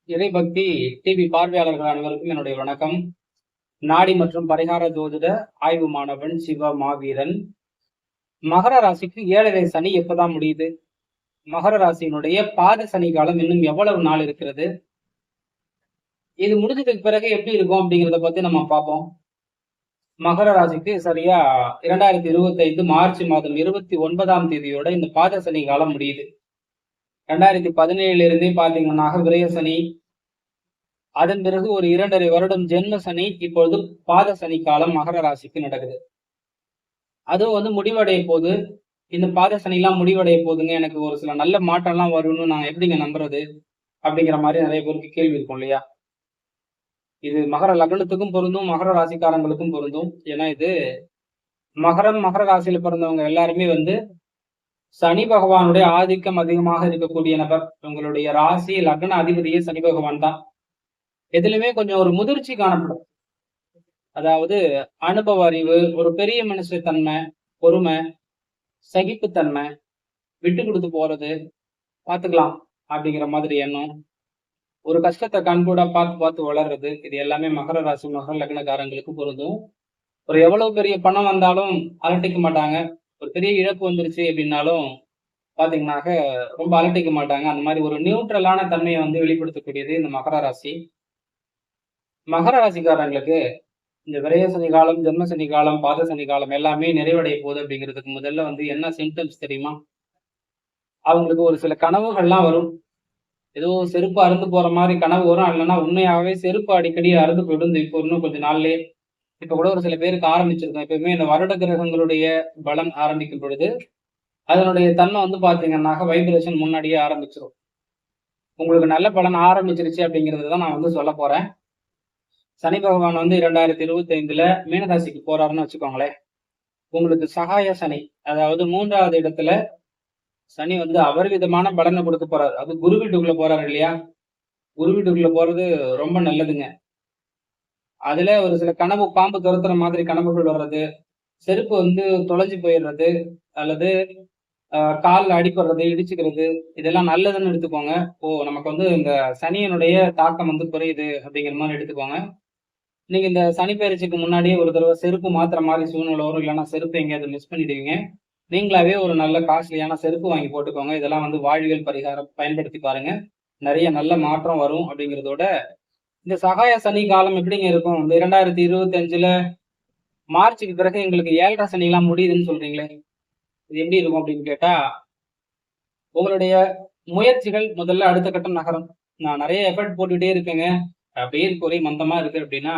இறைபக்தி TV பார்வையாளர்கள் அனைவருக்கும் என்னுடைய வணக்கம். நாடி மற்றும் பரிகார ஜோதிட ஆய்வு மாணவன் சிவ மாவீரன். மகர ராசிக்கு 7.5 சனி எப்பதான் முடியுது? மகர ராசியினுடைய பாத சனி காலம் இன்னும் எவ்வளவு நாள் இருக்கிறது? இது முடிஞ்சதுக்கு பிறகு எப்படி இருக்கும் அப்படிங்கிறத பத்தி நம்ம பார்ப்போம். மகர ராசிக்கு சரியா 2025 மார்ச் மாதம் 29ஆம் தேதியோட இந்த பாத சனி காலம் முடியுது. 2017 இருந்தே பாத்தீங்கன்னா விரய சனி, அதன் பிறகு ஒரு 2.5 வருடம் ஜென்ம சனி, இப்பொழுது பாத சனி காலம் மகர ராசிக்கு நடக்குது. அதுவும் முடிவடைய போது, இந்த பாத சனி எல்லாம் முடிவடைய போதுங்க, எனக்கு ஒரு சில நல்ல மாற்றம் எல்லாம் வரும்னு நான் எப்படிங்க நம்புறது அப்படிங்கிற மாதிரி நிறைய பேருக்கு கேள்வி இருக்கும் இல்லையா? இது மகர லக்னத்துக்கும் பொருந்தும், மகர ராசிக்காரங்களுக்கும் பொருந்தும். ஏன்னா இது மகர ராசியில பிறந்தவங்க எல்லாருமே சனி பகவானுடைய ஆதிக்கம் அதிகமாக இருக்கக்கூடிய நபர். உங்களுடைய ராசி லக்ன அதிபதியே சனி பகவான் தான். எதுலையுமே கொஞ்சம் ஒரு முதிர்ச்சி காணப்படும். அதாவது அனுபவ அறிவு, ஒரு பெரிய மனுஷத்தன்மை, பொறுமை, சகிப்புத்தன்மை, விட்டு கொடுத்து போறது, பார்த்துக்கலாம் அப்படிங்கிற மாதிரி எண்ணம், ஒரு கஷ்டத்தை கண்கூடா பார்த்து பார்த்து வளர்றது, இது எல்லாமே மகர ராசி மகர லக்னக்காரங்களுக்கு பொருந்தும். ஒரு எவ்வளவு பெரிய பணம் வந்தாலும் அலட்டிக்க மாட்டாங்க. ஒரு பெரிய இழப்பு வந்துருச்சு அப்படின்னாலும் பாத்தீங்கன்னாக்க ரொம்ப அலட்டிக்க மாட்டாங்க. அந்த மாதிரி ஒரு நியூட்ரலான தன்மையை வெளிப்படுத்தக்கூடியது இந்த மகர ராசி. மகர ராசிக்காரங்களுக்கு இந்த விரய சனி காலம், ஜென்ம சனி காலம், பாத சனி காலம் எல்லாமே நிறைவடைய போகுது அப்படிங்கிறதுக்கு முதல்ல என்ன சிம்டம்ஸ் தெரியுமா? அவங்களுக்கு ஒரு சில கனவுகள்லாம் வரும். ஏதோ செருப்பு அறுந்து போற மாதிரி கனவு வரும். இல்லைன்னா உண்மையாகவே செருப்பு அடிக்கடி அறுந்து போயிடும். இப்போ இன்னும் கொஞ்சம் நாள்லயே இப்ப கூட ஒரு சில பேருக்கு ஆரம்பிச்சிருக்கோம். எப்பவுமே இந்த வருட கிரகங்களுடைய பலம் ஆரம்பிக்கும் பொழுது அதனுடைய தன்மை பாத்தீங்கன்னாக்க வைப்ரேஷன் முன்னாடியே ஆரம்பிச்சிடும். உங்களுக்கு நல்ல பலன் ஆரம்பிச்சிருச்சு அப்படிங்கிறது தான் நான் சொல்ல போறேன். சனி பகவான் 2025ல மீனராசிக்கு போறாருன்னு வச்சுக்கோங்களேன். உங்களுக்கு சகாய சனி, அதாவது 3வது இடத்துல சனி அபரிவிதமான பலனை கொடுக்க போறாரு. அது குரு வீட்டுக்குள்ள போறாரு இல்லையா? குரு வீட்டுக்குள்ள போறது ரொம்ப நல்லதுங்க. அதுல ஒரு சில கனவு, பாம்பு துரத்துற மாதிரி கனவுகள் வர்றது, செருப்பு தொலைஞ்சு போயிடுறது, அல்லது காலில் அடிப்படுறது, இடிச்சுக்கிறது, இதெல்லாம் நல்லதுன்னு எடுத்துக்கோங்க. நமக்கு இந்த சனியினுடைய தாக்கம் குறையுது அப்படிங்கிற மாதிரி எடுத்துக்கோங்க. நீங்க இந்த சனி பயிற்சிக்கு முன்னாடியே ஒரு தடவை செருப்பு மாத்துற மாதிரி சூழ்நிலை வரும். இல்லைன்னா செருப்பு எங்கேயாவது மிஸ் பண்ணிடுவீங்க. நீங்களாவே ஒரு நல்ல காஸ்ட்லியான செருப்பு வாங்கி போட்டுக்கோங்க. இதெல்லாம் வாழ்வியல் பரிகாரம் பயன்படுத்தி பாருங்க. நிறைய நல்ல மாற்றம் வரும். அப்படிங்கிறதோட இந்த சகாய சனி காலம் எப்படிங்க இருக்கும்? 2025ல மார்ச்சுக்கு பிறகு எங்களுக்கு 7.5 சனி எல்லாம் முடியுதுன்னு சொல்றீங்களே, இது எப்படி இருக்கும் அப்படின்னு கேட்டா, உங்களுடைய முயற்சிகள் முதல்ல அடுத்த கட்டம் நகரும். நான் நிறைய எஃபர்ட் போட்டுட்டே இருக்கேங்க, அப்படியே ஒரே மந்தமா இருக்கு அப்படின்னா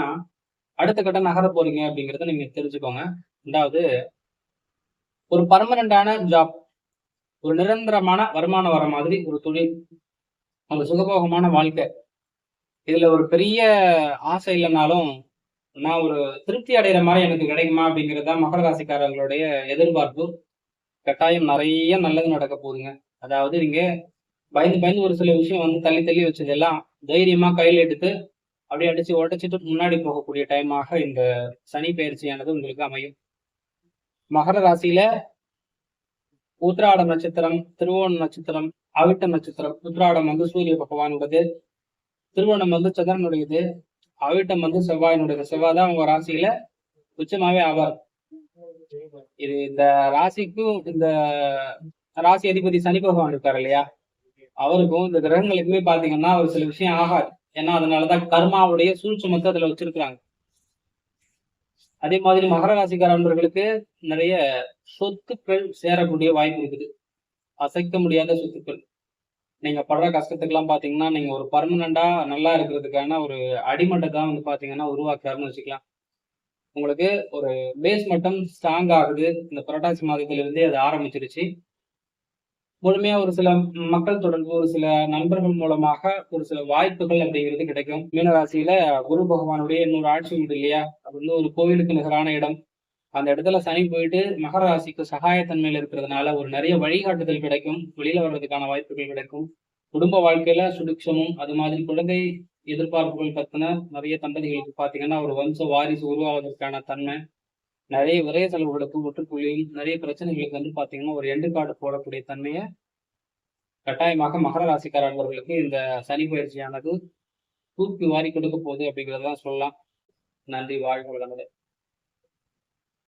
அடுத்த கட்டம் நகர போறீங்க அப்படிங்கிறத நீங்க தெரிஞ்சுக்கோங்க. ரெண்டாவது, ஒரு பர்மனண்டான ஜாப், ஒரு நிரந்தரமான வருமானம் வர மாதிரி ஒரு தொழில், உங்க சுகபோகமான வாழ்க்கை, இதுல ஒரு பெரிய ஆசை இல்லைனாலும் நான் ஒரு திருப்தி அடைகிற மாதிரி எனக்கு கிடைக்குமா அப்படிங்கிறதா மகர ராசிக்காரர்களுடைய எதிர்பார்ப்பு. கட்டாயம் நிறைய நல்லது நடக்க போகுதுங்க. அதாவது நீங்க பயந்து ஒரு சில விஷயம் தள்ளி தள்ளி வச்சதெல்லாம் தைரியமா கையில் எடுத்து அப்படியே அடிச்சு உடைச்சிட்டு முன்னாடி போகக்கூடிய டைமாக இந்த சனி பயிற்சியானது உங்களுக்கு அமையும். மகர ராசியில உத்திராடம் நட்சத்திரம், திருவோணம் நட்சத்திரம், அவிட்டம் நட்சத்திரம். உத்திராடம் சூரிய பகவானுடையது, திருவோணம் சந்திரனுடையது, அவிட்டம் செவ்வாயினுடையது. செவ்வாய் தான் உங்க ராசியில உச்சமாவே ஆவார். இது இந்த ராசிக்கும் இந்த ராசி அதிபதி சனி பகவான் இருக்காரு இல்லையா, அவருக்கும் இந்த கிரகங்களுக்குமே பாத்தீங்கன்னா ஒரு சில விஷயம் ஆகாது. ஏன்னா அதனாலதான் கர்மாவுடைய சூழ்ச்சி அதுல வச்சிருக்கிறாங்க. அதே மாதிரி மகர ராசிக்காரர்களுக்கு நிறைய சொத்துக்கள் சேரக்கூடிய வாய்ப்பு இருக்குது. அசைக்க முடியாத சொத்துக்கள். நீங்க படுற கஷ்டத்துக்கு எல்லாம் பாத்தீங்கன்னா நீங்க ஒரு பர்மனண்டா நல்லா இருக்கிறதுக்கான ஒரு அடிமட்டை தான் பாத்தீங்கன்னா உருவாக்குறாருன்னு வச்சுக்கலாம். உங்களுக்கு ஒரு பேஸ் மட்டும் ஸ்ட்ராங் ஆகுது. இந்த புரட்டாசி மாதத்திலிருந்தே அது ஆரம்பிச்சிருச்சு. முழுமையா ஒரு சில மக்கள் தொடர்பு, ஒரு சில நண்பர்கள் மூலமாக ஒரு சில வாய்ப்புகள் அப்படிங்கிறது கிடைக்கும். மீனராசியில குரு பகவானுடைய இன்னொரு ஆட்சி உண்டு இல்லையா, அது ஒரு கோவிலுக்கு நிகரான இடம். அந்த இடத்துல சனி போயிட்டு மகர ராசிக்கு சகாயத்தன்மையில இருக்கிறதுனால ஒரு நிறைய வழிகாட்டுதல் கிடைக்கும். வெளியில வர்றதுக்கான வாய்ப்புகள் கிடைக்கும். குடும்ப வாழ்க்கையில சுபிக்ஷமும், அது மாதிரி குழந்தை எதிர்பார்ப்புகள் பத்தின நிறைய தம்பதிகளுக்கு பாத்தீங்கன்னா ஒரு வம்ச வாரிசு உருவாவதற்கான தன்மை, நிறைய விரைய செலவுகளுக்கு முற்றுப்புள்ளியும், நிறைய பிரச்சனைகளுக்கு பாத்தீங்கன்னா ஒரு எண்டு கார்டு போடக்கூடிய தன்மையை கட்டாயமாக மகர ராசிக்காரர்களுக்கு இந்த சனி பயிற்சியானது தூக்கி வாரி கொடுக்க போகுது அப்படிங்கிறதான் சொல்லலாம். நன்றி, வாழ்க வளமுடன்.